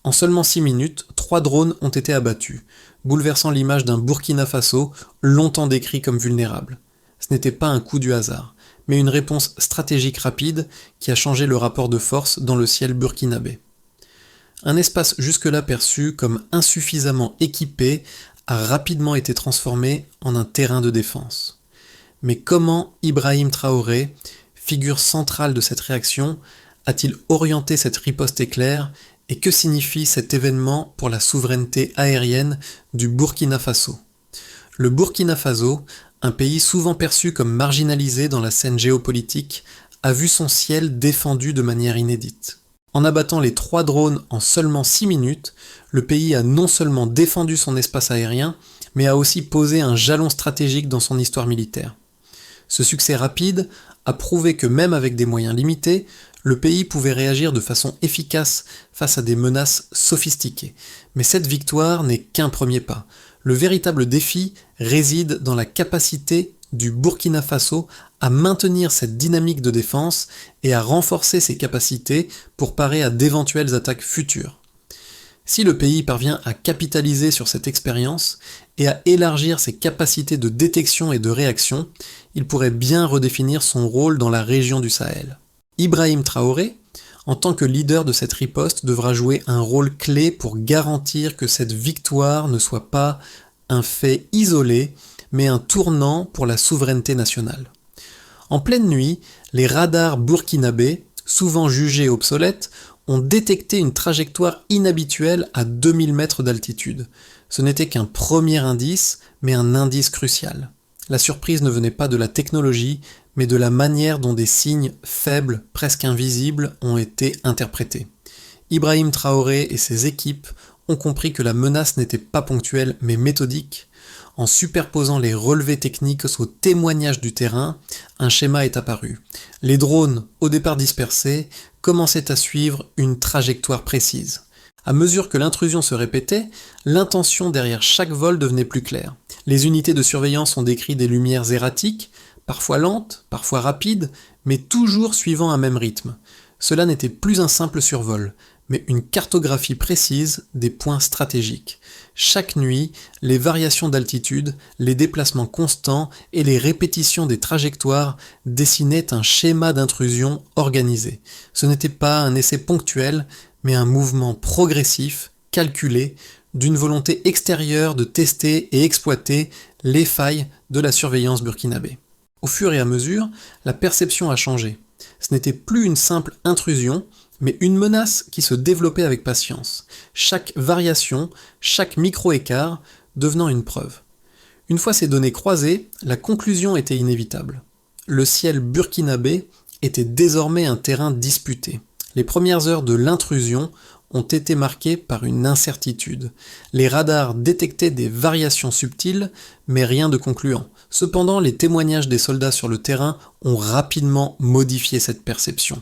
En seulement 6 minutes, 3 drones ont été abattus, bouleversant l'image d'un Burkina Faso longtemps décrit comme vulnérable. Ce n'était pas un coup du hasard, mais une réponse stratégique rapide qui a changé le rapport de force dans le ciel burkinabé. Un espace jusque-là perçu comme insuffisamment équipé a rapidement été transformé en un terrain de défense. Mais comment Ibrahim Traoré, figure centrale de cette réaction, a-t-il orienté cette riposte éclair et que signifie cet événement pour la souveraineté aérienne du Burkina Faso ? Le Burkina Faso, un pays souvent perçu comme marginalisé dans la scène géopolitique, a vu son ciel défendu de manière inédite. En abattant les 3 drones en seulement 6 minutes, le pays a non seulement défendu son espace aérien, mais a aussi posé un jalon stratégique dans son histoire militaire. Ce succès rapide a prouvé que même avec des moyens limités, le pays pouvait réagir de façon efficace face à des menaces sophistiquées. Mais cette victoire n'est qu'un premier pas. Le véritable défi réside dans la capacité du Burkina Faso à maintenir cette dynamique de défense et à renforcer ses capacités pour parer à d'éventuelles attaques futures. Si le pays parvient à capitaliser sur cette expérience et à élargir ses capacités de détection et de réaction, il pourrait bien redéfinir son rôle dans la région du Sahel. Ibrahim Traoré, en tant que leader de cette riposte, devra jouer un rôle clé pour garantir que cette victoire ne soit pas un fait isolé, mais un tournant pour la souveraineté nationale. En pleine nuit, les radars burkinabés, souvent jugés obsolètes, ont détecté une trajectoire inhabituelle à 2000 mètres d'altitude. Ce n'était qu'un premier indice, mais un indice crucial. La surprise ne venait pas de la technologie, mais de la manière dont des signes faibles, presque invisibles, ont été interprétés. Ibrahim Traoré et ses équipes ont compris que la menace n'était pas ponctuelle, mais méthodique. En superposant les relevés techniques aux témoignages du terrain, un schéma est apparu. Les drones, au départ dispersés, commençaient à suivre une trajectoire précise. À mesure que l'intrusion se répétait, l'intention derrière chaque vol devenait plus claire. Les unités de surveillance ont décrit des lumières erratiques, parfois lentes, parfois rapides, mais toujours suivant un même rythme. Cela n'était plus un simple survol, mais une cartographie précise des points stratégiques. Chaque nuit, les variations d'altitude, les déplacements constants et les répétitions des trajectoires dessinaient un schéma d'intrusion organisé. Ce n'était pas un essai ponctuel, mais un mouvement progressif, calculé, d'une volonté extérieure de tester et exploiter les failles de la surveillance burkinabé. Au fur et à mesure, la perception a changé. Ce n'était plus une simple intrusion, mais une menace qui se développait avec patience, chaque variation, chaque micro-écart devenant une preuve. Une fois ces données croisées, la conclusion était inévitable. Le ciel burkinabé était désormais un terrain disputé. Les premières heures de l'intrusion ont été marquées par une incertitude. Les radars détectaient des variations subtiles, mais rien de concluant. Cependant, les témoignages des soldats sur le terrain ont rapidement modifié cette perception.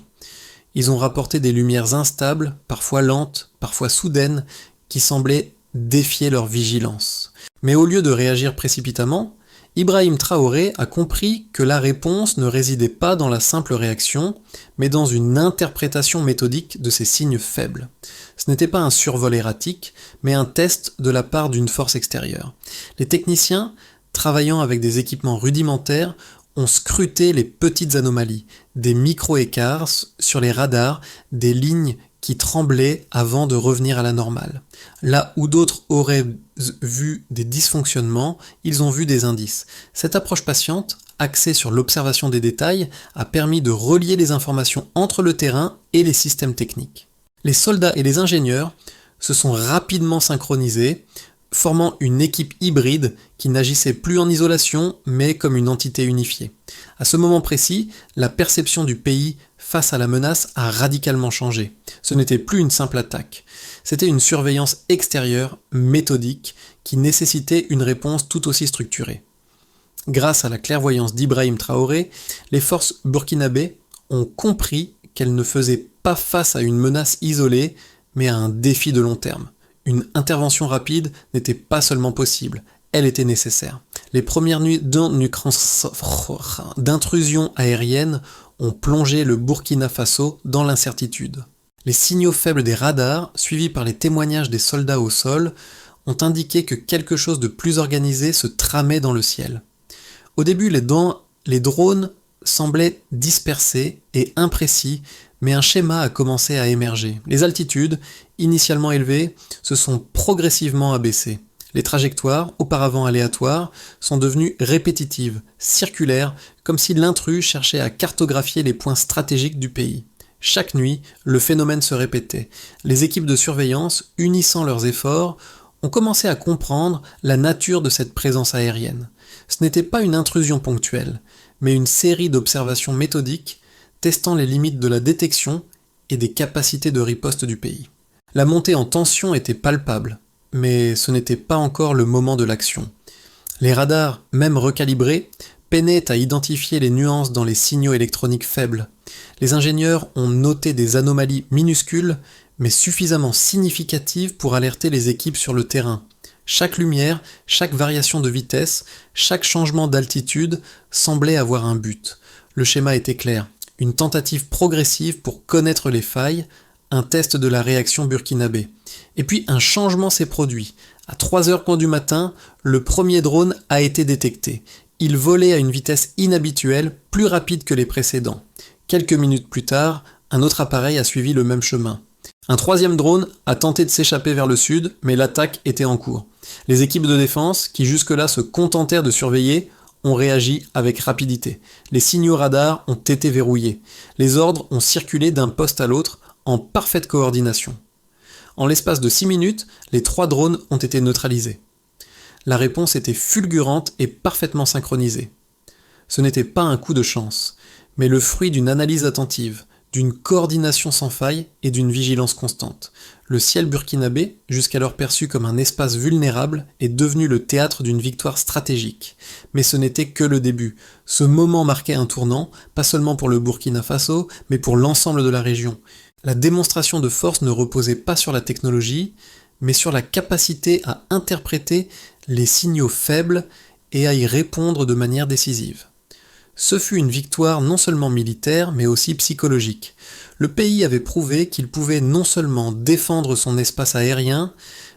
Ils ont rapporté des lumières instables, parfois lentes, parfois soudaines, qui semblaient défier leur vigilance. Mais au lieu de réagir précipitamment, Ibrahim Traoré a compris que la réponse ne résidait pas dans la simple réaction, mais dans une interprétation méthodique de ces signes faibles. Ce n'était pas un survol erratique, mais un test de la part d'une force extérieure. Les techniciens, travaillant avec des équipements rudimentaires, ont scruté les petites anomalies, des micro-écarts sur les radars, des lignes qui tremblaient avant de revenir à la normale. Là où d'autres auraient vu des dysfonctionnements, ils ont vu des indices. Cette approche patiente, axée sur l'observation des détails, a permis de relier les informations entre le terrain et les systèmes techniques. Les soldats et les ingénieurs se sont rapidement synchronisés, formant une équipe hybride qui n'agissait plus en isolation, mais comme une entité unifiée. À ce moment précis, la perception du pays face à la menace a radicalement changé. Ce n'était plus une simple attaque. C'était une surveillance extérieure, méthodique, qui nécessitait une réponse tout aussi structurée. Grâce à la clairvoyance d'Ibrahim Traoré, les forces burkinabées ont compris qu'elles ne faisaient pas face à une menace isolée, mais à un défi de long terme. Une intervention rapide n'était pas seulement possible, elle était nécessaire. Les premières nuits d'intrusion aérienne ont plongé le Burkina Faso dans l'incertitude. Les signaux faibles des radars, suivis par les témoignages des soldats au sol, ont indiqué que quelque chose de plus organisé se tramait dans le ciel. Au début, les drones semblaient dispersés et imprécis, mais un schéma a commencé à émerger. Les altitudes, initialement élevées, se sont progressivement abaissées. Les trajectoires, auparavant aléatoires, sont devenues répétitives, circulaires, comme si l'intrus cherchait à cartographier les points stratégiques du pays. Chaque nuit, le phénomène se répétait. Les équipes de surveillance, unissant leurs efforts, ont commencé à comprendre la nature de cette présence aérienne. Ce n'était pas une intrusion ponctuelle, mais une série d'observations méthodiques testant les limites de la détection et des capacités de riposte du pays. La montée en tension était palpable, mais ce n'était pas encore le moment de l'action. Les radars, même recalibrés, peinaient à identifier les nuances dans les signaux électroniques faibles. Les ingénieurs ont noté des anomalies minuscules, mais suffisamment significatives pour alerter les équipes sur le terrain. Chaque lumière, chaque variation de vitesse, chaque changement d'altitude semblait avoir un but. Le schéma était clair, une tentative progressive pour connaître les failles, un test de la réaction burkinabé. Et puis un changement s'est produit. À 3h du matin, le premier drone a été détecté. Il volait à une vitesse inhabituelle, plus rapide que les précédents. Quelques minutes plus tard, un autre appareil a suivi le même chemin. Un troisième drone a tenté de s'échapper vers le sud, mais l'attaque était en cours. Les équipes de défense, qui jusque-là se contentèrent de surveiller, ont réagi avec rapidité. Les signaux radars ont été verrouillés. Les ordres ont circulé d'un poste à l'autre en parfaite coordination. En l'espace de 6 minutes, les 3 drones ont été neutralisés. La réponse était fulgurante et parfaitement synchronisée. Ce n'était pas un coup de chance, mais le fruit d'une analyse attentive, d'une coordination sans faille et d'une vigilance constante. Le ciel burkinabé, jusqu'alors perçu comme un espace vulnérable, est devenu le théâtre d'une victoire stratégique. Mais ce n'était que le début. Ce moment marquait un tournant, pas seulement pour le Burkina Faso, mais pour l'ensemble de la région. La démonstration de force ne reposait pas sur la technologie, mais sur la capacité à interpréter les signaux faibles et à y répondre de manière décisive. Ce fut une victoire non seulement militaire, mais aussi psychologique. Le pays avait prouvé qu'il pouvait non seulement défendre son espace aérien,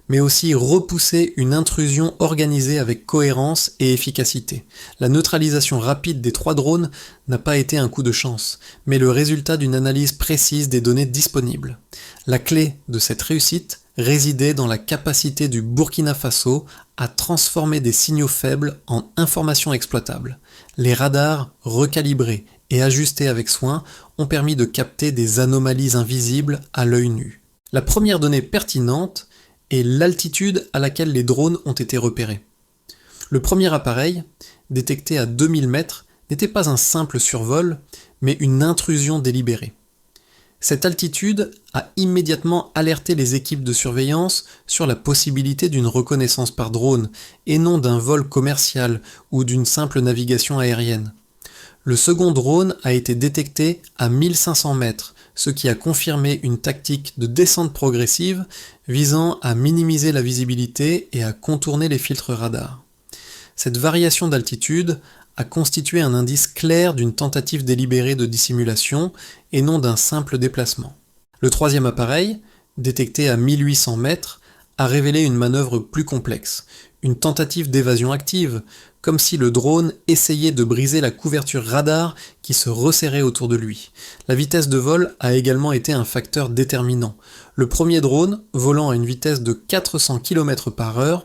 mais aussi repousser une intrusion organisée avec cohérence et efficacité. La neutralisation rapide des 3 drones n'a pas été un coup de chance, mais le résultat d'une analyse précise des données disponibles. La clé de cette réussite résidait dans la capacité du Burkina Faso à transformer des signaux faibles en informations exploitables. Les radars recalibrés et ajustés avec soin ont permis de capter des anomalies invisibles à l'œil nu. La première donnée pertinente est l'altitude à laquelle les drones ont été repérés. Le premier appareil, détecté à 2000 mètres, n'était pas un simple survol, mais une intrusion délibérée. Cette altitude a immédiatement alerté les équipes de surveillance sur la possibilité d'une reconnaissance par drone, et non d'un vol commercial ou d'une simple navigation aérienne. Le second drone a été détecté à 1500 mètres, ce qui a confirmé une tactique de descente progressive visant à minimiser la visibilité et à contourner les filtres radars. Cette variation d'altitude a constitué un indice clair d'une tentative délibérée de dissimulation et non d'un simple déplacement. Le troisième appareil, détecté à 1800 mètres, a révélé une manœuvre plus complexe, une tentative d'évasion active, comme si le drone essayait de briser la couverture radar qui se resserrait autour de lui. La vitesse de vol a également été un facteur déterminant. Le premier drone, volant à une vitesse de 400 km/h,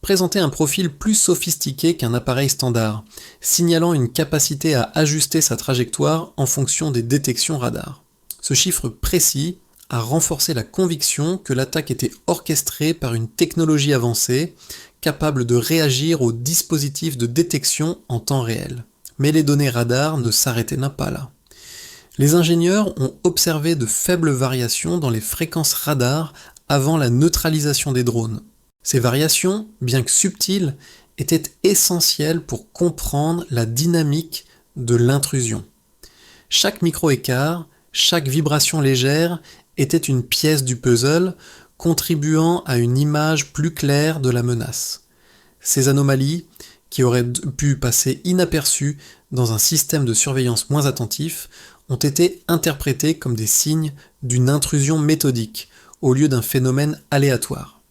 présentait un profil plus sophistiqué qu'un appareil standard, signalant une capacité à ajuster sa trajectoire en fonction des détections radar. Ce chiffre précis a renforcé la conviction que l'attaque était orchestrée par une technologie avancée, capable de réagir aux dispositifs de détection en temps réel. Mais les données radar ne s'arrêtaient pas là. Les ingénieurs ont observé de faibles variations dans les fréquences radar avant la neutralisation des drones. Ces variations, bien que subtiles, étaient essentielles pour comprendre la dynamique de l'intrusion. Chaque micro-écart, chaque vibration légère était une pièce du puzzle, contribuant à une image plus claire de la menace. Ces anomalies, qui auraient pu passer inaperçues dans un système de surveillance moins attentif, ont été interprétés comme des signes d'une intrusion méthodique, au lieu d'un phénomène aléatoire.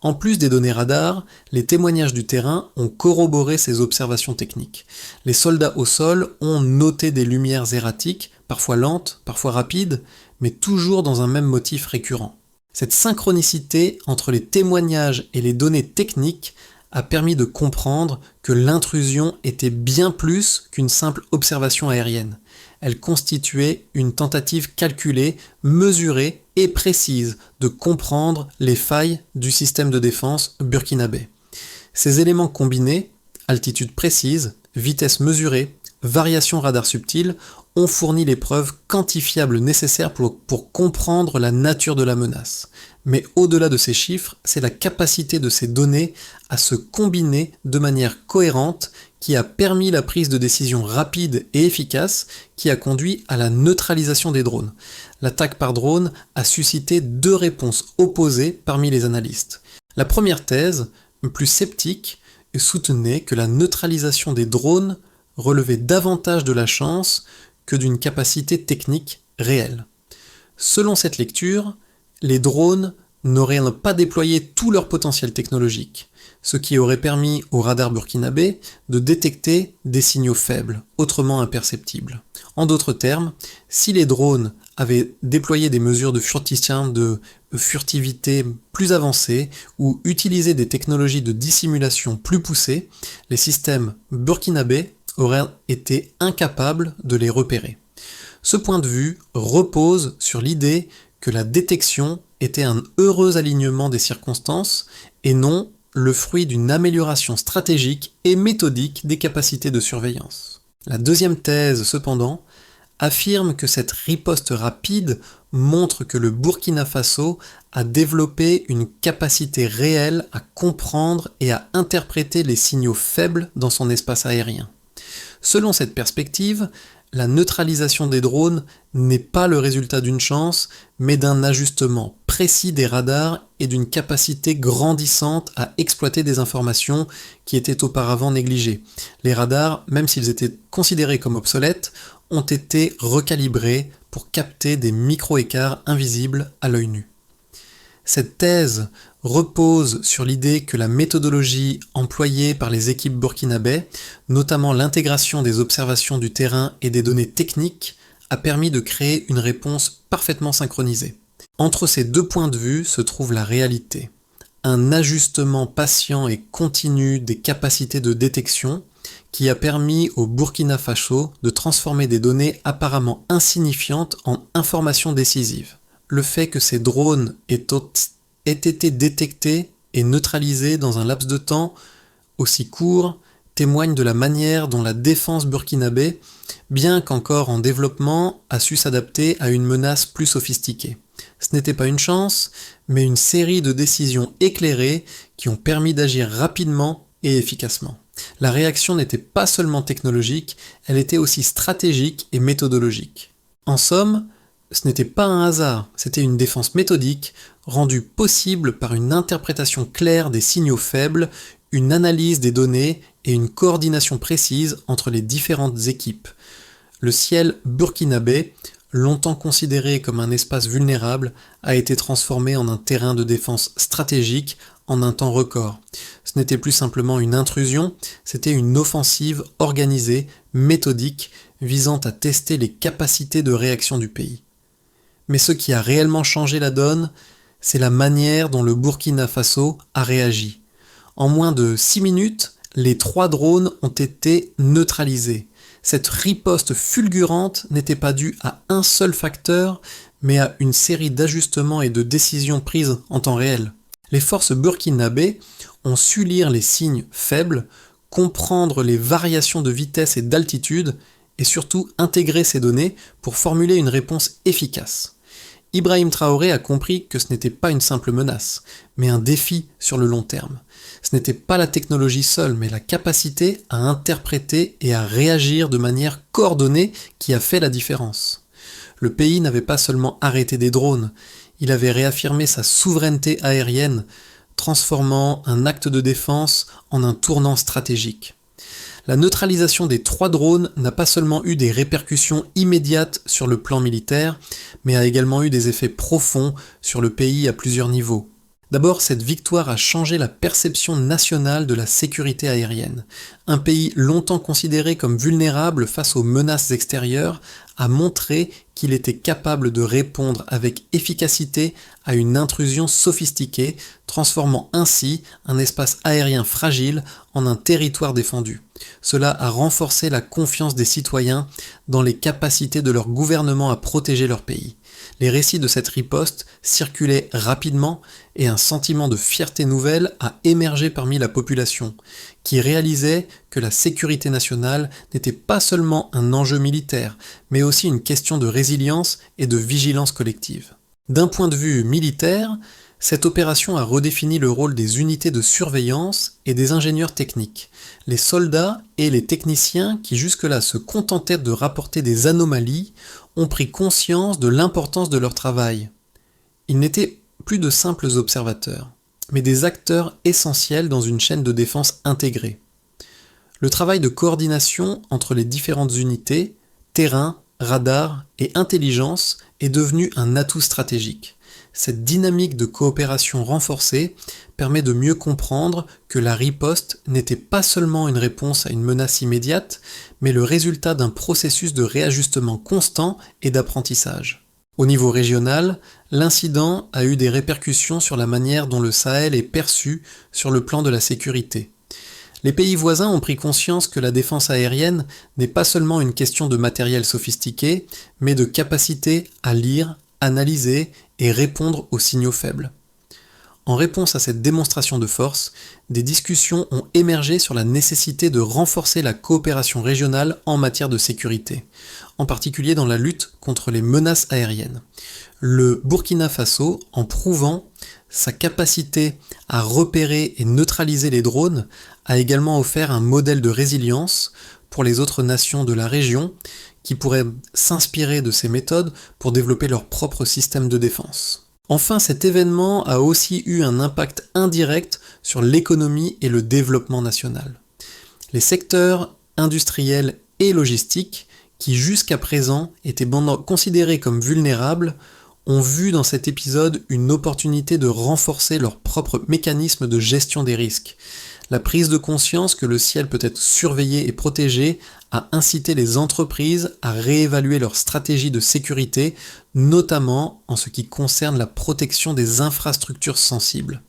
En plus des données radar, les témoignages du terrain ont corroboré ces observations techniques. Les soldats au sol ont noté des lumières erratiques, parfois lentes, parfois rapides, mais toujours dans un même motif récurrent. Cette synchronicité entre les témoignages et les données techniques a permis de comprendre que l'intrusion était bien plus qu'une simple observation aérienne. Elle constituait une tentative calculée, mesurée et précise de comprendre les failles du système de défense burkinabé. Ces éléments combinés, altitude précise, vitesse mesurée, variation radar subtile, ont fourni les preuves quantifiables nécessaires pour comprendre la nature de la menace. Mais au-delà de ces chiffres, c'est la capacité de ces données à se combiner de manière cohérente qui a permis la prise de décision rapide et efficace qui a conduit à la neutralisation des drones. L'attaque par drone a suscité deux réponses opposées parmi les analystes. La première thèse, plus sceptique, soutenait que la neutralisation des drones relevait davantage de la chance que d'une capacité technique réelle. Selon cette lecture, les drones n'auraient pas déployé tout leur potentiel technologique, ce qui aurait permis au radar burkinabé de détecter des signaux faibles, autrement imperceptibles. En d'autres termes, si les drones avaient déployé des mesures de furtivité plus avancées ou utilisé des technologies de dissimulation plus poussées, les systèmes burkinabés auraient été incapables de les repérer. Ce point de vue repose sur l'idée que la détection était un heureux alignement des circonstances et non le fruit d'une amélioration stratégique et méthodique des capacités de surveillance. La deuxième thèse, cependant, affirme que cette riposte rapide montre que le Burkina Faso a développé une capacité réelle à comprendre et à interpréter les signaux faibles dans son espace aérien. Selon cette perspective, la neutralisation des drones n'est pas le résultat d'une chance, mais d'un ajustement précis des radars et d'une capacité grandissante à exploiter des informations qui étaient auparavant négligées. Les radars, même s'ils étaient considérés comme obsolètes, ont été recalibrés pour capter des micro-écarts invisibles à l'œil nu. Cette thèse repose sur l'idée que la méthodologie employée par les équipes burkinabè, notamment l'intégration des observations du terrain et des données techniques, a permis de créer une réponse parfaitement synchronisée. Entre ces deux points de vue se trouve la réalité. Un ajustement patient et continu des capacités de détection qui a permis au Burkina Faso de transformer des données apparemment insignifiantes en informations décisives. Le fait que ces drones aient été détectés et neutralisés dans un laps de temps aussi court témoigne de la manière dont la défense burkinabé, bien qu'encore en développement, a su s'adapter à une menace plus sophistiquée. Ce n'était pas une chance, mais une série de décisions éclairées qui ont permis d'agir rapidement et efficacement. La réaction n'était pas seulement technologique, elle était aussi stratégique et méthodologique. En somme, ce n'était pas un hasard, c'était une défense méthodique, rendue possible par une interprétation claire des signaux faibles, une analyse des données et une coordination précise entre les différentes équipes. Le ciel burkinabé, longtemps considéré comme un espace vulnérable, a été transformé en un terrain de défense stratégique en un temps record. Ce n'était plus simplement une intrusion, c'était une offensive organisée, méthodique, visant à tester les capacités de réaction du pays. Mais ce qui a réellement changé la donne, c'est la manière dont le Burkina Faso a réagi. En moins de 6 minutes, les 3 drones ont été neutralisés. Cette riposte fulgurante n'était pas due à un seul facteur, mais à une série d'ajustements et de décisions prises en temps réel. Les forces burkinabées ont su lire les signes faibles, comprendre les variations de vitesse et d'altitude, et surtout intégrer ces données pour formuler une réponse efficace. Ibrahim Traoré a compris que ce n'était pas une simple menace, mais un défi sur le long terme. Ce n'était pas la technologie seule, mais la capacité à interpréter et à réagir de manière coordonnée qui a fait la différence. Le pays n'avait pas seulement arrêté des drones, il avait réaffirmé sa souveraineté aérienne, transformant un acte de défense en un tournant stratégique. La neutralisation des 3 drones n'a pas seulement eu des répercussions immédiates sur le plan militaire, mais a également eu des effets profonds sur le pays à plusieurs niveaux. D'abord, cette victoire a changé la perception nationale de la sécurité aérienne. Un pays longtemps considéré comme vulnérable face aux menaces extérieures a montré qu'il était capable de répondre avec efficacité à une intrusion sophistiquée, transformant ainsi un espace aérien fragile en un territoire défendu. Cela a renforcé la confiance des citoyens dans les capacités de leur gouvernement à protéger leur pays. Les récits de cette riposte circulaient rapidement et un sentiment de fierté nouvelle a émergé parmi la population, qui réalisait que la sécurité nationale n'était pas seulement un enjeu militaire, mais aussi une question de résilience et de vigilance collective. D'un point de vue militaire, cette opération a redéfini le rôle des unités de surveillance et des ingénieurs techniques. Les soldats et les techniciens qui jusque-là se contentaient de rapporter des anomalies ont pris conscience de l'importance de leur travail. Ils n'étaient plus de simples observateurs, mais des acteurs essentiels dans une chaîne de défense intégrée. Le travail de coordination entre les différentes unités, terrain, radar et intelligence est devenu un atout stratégique. Cette dynamique de coopération renforcée permet de mieux comprendre que la riposte n'était pas seulement une réponse à une menace immédiate, mais le résultat d'un processus de réajustement constant et d'apprentissage. Au niveau régional, l'incident a eu des répercussions sur la manière dont le Sahel est perçu sur le plan de la sécurité. Les pays voisins ont pris conscience que la défense aérienne n'est pas seulement une question de matériel sophistiqué, mais de capacité à lire, analyser et répondre aux signaux faibles. En réponse à cette démonstration de force, des discussions ont émergé sur la nécessité de renforcer la coopération régionale en matière de sécurité, en particulier dans la lutte contre les menaces aériennes. Le Burkina Faso, en prouvant sa capacité à repérer et neutraliser les drones, a également offert un modèle de résilience pour les autres nations de la région qui pourraient s'inspirer de ces méthodes pour développer leur propre système de défense. Enfin, cet événement a aussi eu un impact indirect sur l'économie et le développement national. Les secteurs industriels et logistiques, qui jusqu'à présent étaient considérés comme vulnérables, ont vu dans cet épisode une opportunité de renforcer leur propre mécanisme de gestion des risques. La prise de conscience que le ciel peut être surveillé et protégé a incité les entreprises à réévaluer leur stratégie de sécurité, notamment en ce qui concerne la protection des infrastructures sensibles.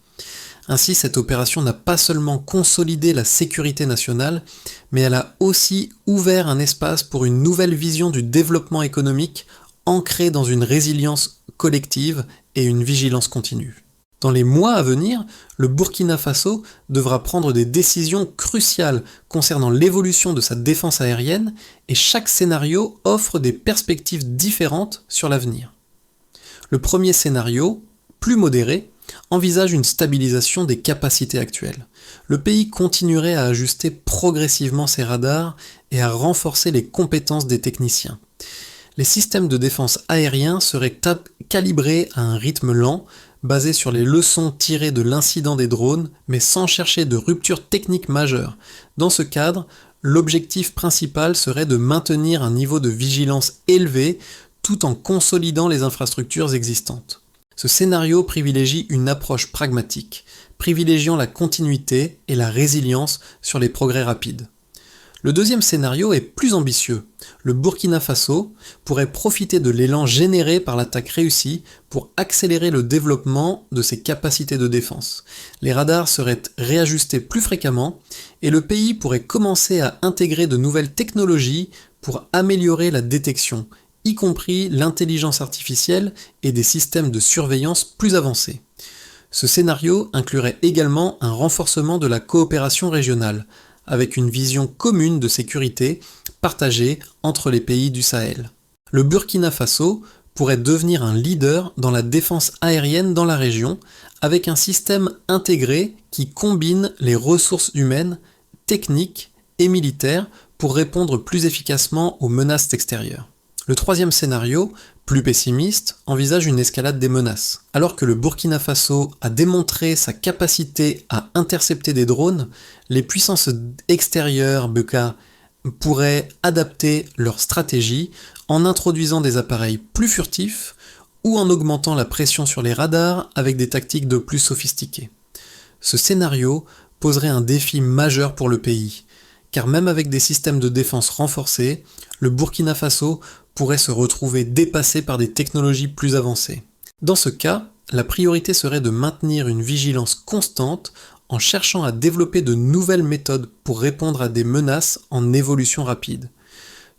Ainsi, cette opération n'a pas seulement consolidé la sécurité nationale, mais elle a aussi ouvert un espace pour une nouvelle vision du développement économique ancrée dans une résilience collective et une vigilance continue. Dans les mois à venir, le Burkina Faso devra prendre des décisions cruciales concernant l'évolution de sa défense aérienne et chaque scénario offre des perspectives différentes sur l'avenir. Le premier scénario, plus modéré, envisage une stabilisation des capacités actuelles. Le pays continuerait à ajuster progressivement ses radars et à renforcer les compétences des techniciens. Les systèmes de défense aériens seraient calibrés à un rythme lent, basé sur les leçons tirées de l'incident des drones, mais sans chercher de rupture technique majeure. Dans ce cadre, l'objectif principal serait de maintenir un niveau de vigilance élevé tout en consolidant les infrastructures existantes. Ce scénario privilégie une approche pragmatique, privilégiant la continuité et la résilience sur les progrès rapides. Le deuxième scénario est plus ambitieux. Le Burkina Faso pourrait profiter de l'élan généré par l'attaque réussie pour accélérer le développement de ses capacités de défense. Les radars seraient réajustés plus fréquemment et le pays pourrait commencer à intégrer de nouvelles technologies pour améliorer la détection, y compris l'intelligence artificielle et des systèmes de surveillance plus avancés. Ce scénario inclurait également un renforcement de la coopération régionale, avec une vision commune de sécurité partagée entre les pays du Sahel. Le Burkina Faso pourrait devenir un leader dans la défense aérienne dans la région, avec un système intégré qui combine les ressources humaines, techniques et militaires pour répondre plus efficacement aux menaces extérieures. Le troisième scénario, plus pessimistes envisagent une escalade des menaces. Alors que le Burkina Faso a démontré sa capacité à intercepter des drones, les puissances extérieures, BK, pourraient adapter leur stratégie en introduisant des appareils plus furtifs ou en augmentant la pression sur les radars avec des tactiques de plus sophistiquées. Ce scénario poserait un défi majeur pour le pays, car même avec des systèmes de défense renforcés, le Burkina Faso pourrait se retrouver dépassé par des technologies plus avancées. Dans ce cas, la priorité serait de maintenir une vigilance constante en cherchant à développer de nouvelles méthodes pour répondre à des menaces en évolution rapide.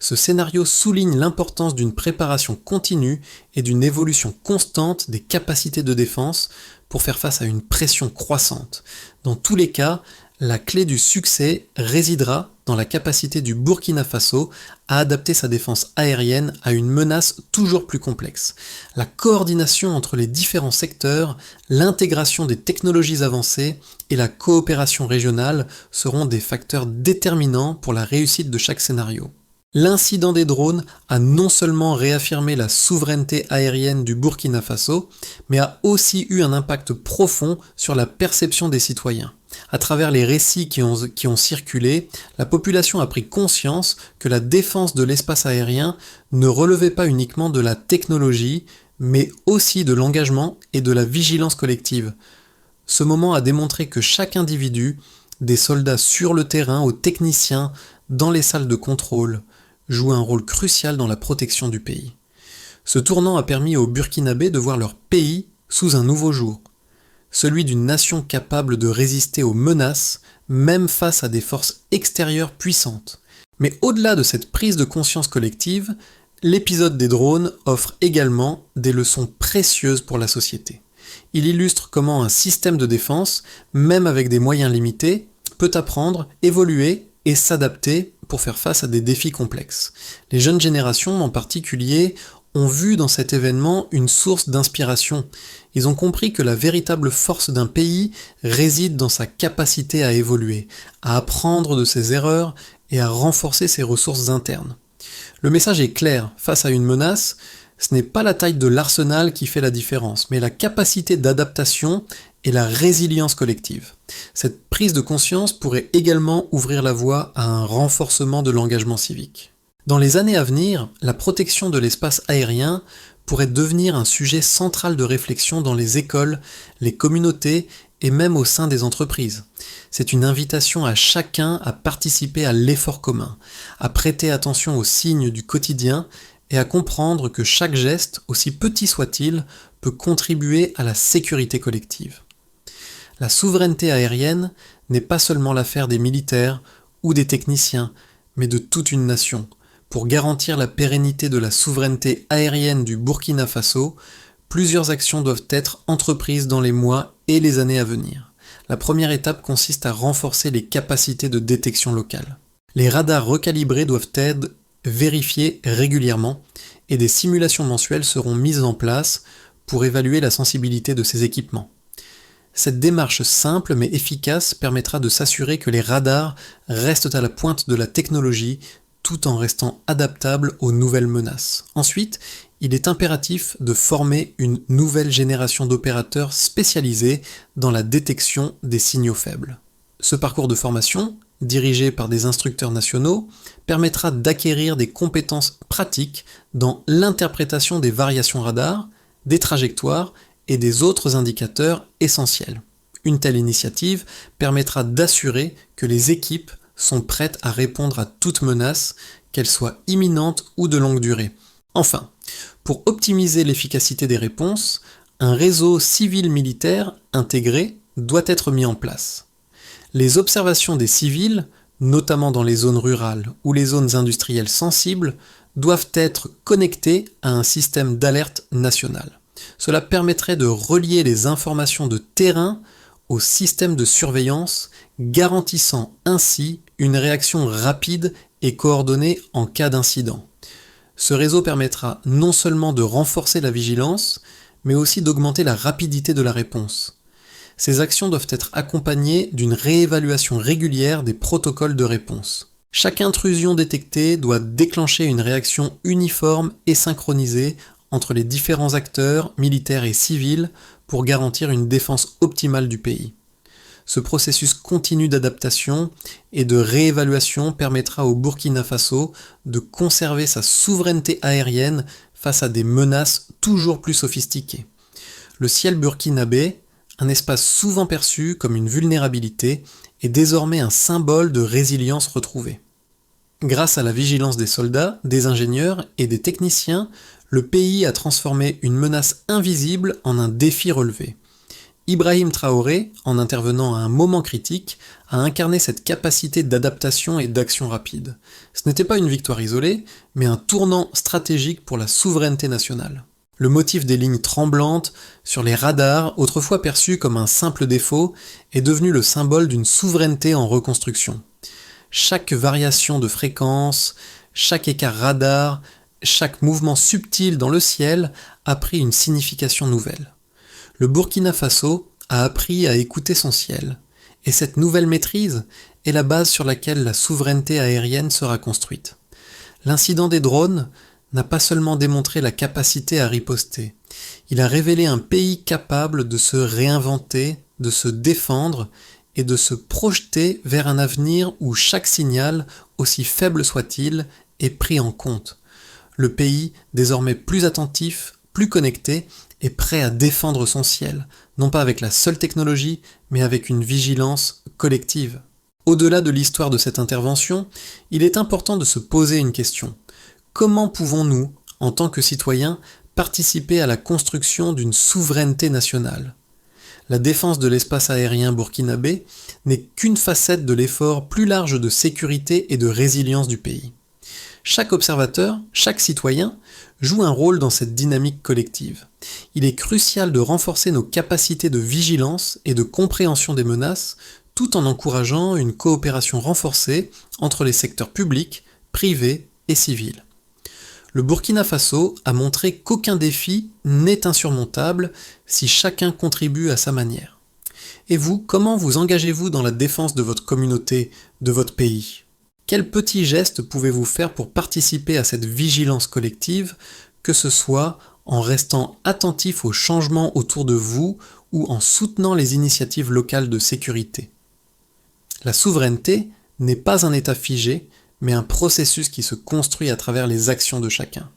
Ce scénario souligne l'importance d'une préparation continue et d'une évolution constante des capacités de défense pour faire face à une pression croissante. Dans tous les cas, la clé du succès résidera dans la capacité du Burkina Faso à adapter sa défense aérienne à une menace toujours plus complexe. La coordination entre les différents secteurs, l'intégration des technologies avancées et la coopération régionale seront des facteurs déterminants pour la réussite de chaque scénario. L'incident des drones a non seulement réaffirmé la souveraineté aérienne du Burkina Faso, mais a aussi eu un impact profond sur la perception des citoyens. À travers les récits qui ont circulé, la population a pris conscience que la défense de l'espace aérien ne relevait pas uniquement de la technologie, mais aussi de l'engagement et de la vigilance collective. Ce moment a démontré que chaque individu, des soldats sur le terrain aux techniciens, dans les salles de contrôle, joue un rôle crucial dans la protection du pays. Ce tournant a permis aux Burkinabés de voir leur pays sous un nouveau jour, celui d'une nation capable de résister aux menaces, même face à des forces extérieures puissantes. Mais au-delà de cette prise de conscience collective, l'épisode des drones offre également des leçons précieuses pour la société. Il illustre comment un système de défense, même avec des moyens limités, peut apprendre, évoluer et s'adapter pour faire face à des défis complexes. Les jeunes générations en particulier ont vu dans cet événement une source d'inspiration. Ils ont compris que la véritable force d'un pays réside dans sa capacité à évoluer, à apprendre de ses erreurs et à renforcer ses ressources internes. Le message est clair, face à une menace, ce n'est pas la taille de l'arsenal qui fait la différence, mais la capacité d'adaptation et la résilience collective. Cette prise de conscience pourrait également ouvrir la voie à un renforcement de l'engagement civique. Dans les années à venir, la protection de l'espace aérien pourrait devenir un sujet central de réflexion dans les écoles, les communautés et même au sein des entreprises. C'est une invitation à chacun à participer à l'effort commun, à prêter attention aux signes du quotidien et à comprendre que chaque geste, aussi petit soit-il, peut contribuer à la sécurité collective. La souveraineté aérienne n'est pas seulement l'affaire des militaires ou des techniciens, mais de toute une nation. Pour garantir la pérennité de la souveraineté aérienne du Burkina Faso, plusieurs actions doivent être entreprises dans les mois et les années à venir. La première étape consiste à renforcer les capacités de détection locale. Les radars recalibrés doivent être vérifiés régulièrement et des simulations mensuelles seront mises en place pour évaluer la sensibilité de ces équipements. Cette démarche simple mais efficace permettra de s'assurer que les radars restent à la pointe de la technologie tout en restant adaptables aux nouvelles menaces. Ensuite, il est impératif de former une nouvelle génération d'opérateurs spécialisés dans la détection des signaux faibles. Ce parcours de formation, dirigé par des instructeurs nationaux, permettra d'acquérir des compétences pratiques dans l'interprétation des variations radars, des trajectoires et des autres indicateurs essentiels. Une telle initiative permettra d'assurer que les équipes sont prêtes à répondre à toute menace, qu'elle soit imminente ou de longue durée. Enfin, pour optimiser l'efficacité des réponses, un réseau civil-militaire intégré doit être mis en place. Les observations des civils, notamment dans les zones rurales ou les zones industrielles sensibles, doivent être connectées à un système d'alerte national. Cela permettrait de relier les informations de terrain au système de surveillance, garantissant ainsi une réaction rapide et coordonnée en cas d'incident. Ce réseau permettra non seulement de renforcer la vigilance, mais aussi d'augmenter la rapidité de la réponse. Ces actions doivent être accompagnées d'une réévaluation régulière des protocoles de réponse. Chaque intrusion détectée doit déclencher une réaction uniforme et synchronisée entre les différents acteurs, militaires et civils, pour garantir une défense optimale du pays. Ce processus continu d'adaptation et de réévaluation permettra au Burkina Faso de conserver sa souveraineté aérienne face à des menaces toujours plus sophistiquées. Le ciel burkinabé, un espace souvent perçu comme une vulnérabilité, est désormais un symbole de résilience retrouvée. Grâce à la vigilance des soldats, des ingénieurs et des techniciens, le pays a transformé une menace invisible en un défi relevé. Ibrahim Traoré, en intervenant à un moment critique, a incarné cette capacité d'adaptation et d'action rapide. Ce n'était pas une victoire isolée, mais un tournant stratégique pour la souveraineté nationale. Le motif des lignes tremblantes sur les radars, autrefois perçu comme un simple défaut, est devenu le symbole d'une souveraineté en reconstruction. Chaque variation de fréquence, chaque écart radar, chaque mouvement subtil dans le ciel a pris une signification nouvelle. Le Burkina Faso a appris à écouter son ciel, et cette nouvelle maîtrise est la base sur laquelle la souveraineté aérienne sera construite. L'incident des drones n'a pas seulement démontré la capacité à riposter, il a révélé un pays capable de se réinventer, de se défendre et de se projeter vers un avenir où chaque signal, aussi faible soit-il, est pris en compte. Le pays, désormais plus attentif, plus connecté, est prêt à défendre son ciel, non pas avec la seule technologie, mais avec une vigilance collective. Au-delà de l'histoire de cette intervention, il est important de se poser une question. Comment pouvons-nous, en tant que citoyens, participer à la construction d'une souveraineté nationale ? La défense de l'espace aérien burkinabé n'est qu'une facette de l'effort plus large de sécurité et de résilience du pays. Chaque observateur, chaque citoyen, joue un rôle dans cette dynamique collective. Il est crucial de renforcer nos capacités de vigilance et de compréhension des menaces, tout en encourageant une coopération renforcée entre les secteurs publics, privés et civils. Le Burkina Faso a montré qu'aucun défi n'est insurmontable si chacun contribue à sa manière. Et vous, comment vous engagez-vous dans la défense de votre communauté, de votre pays ? Quels petits gestes pouvez-vous faire pour participer à cette vigilance collective, que ce soit en restant attentif aux changements autour de vous ou en soutenant les initiatives locales de sécurité ? La souveraineté n'est pas un état figé, mais un processus qui se construit à travers les actions de chacun.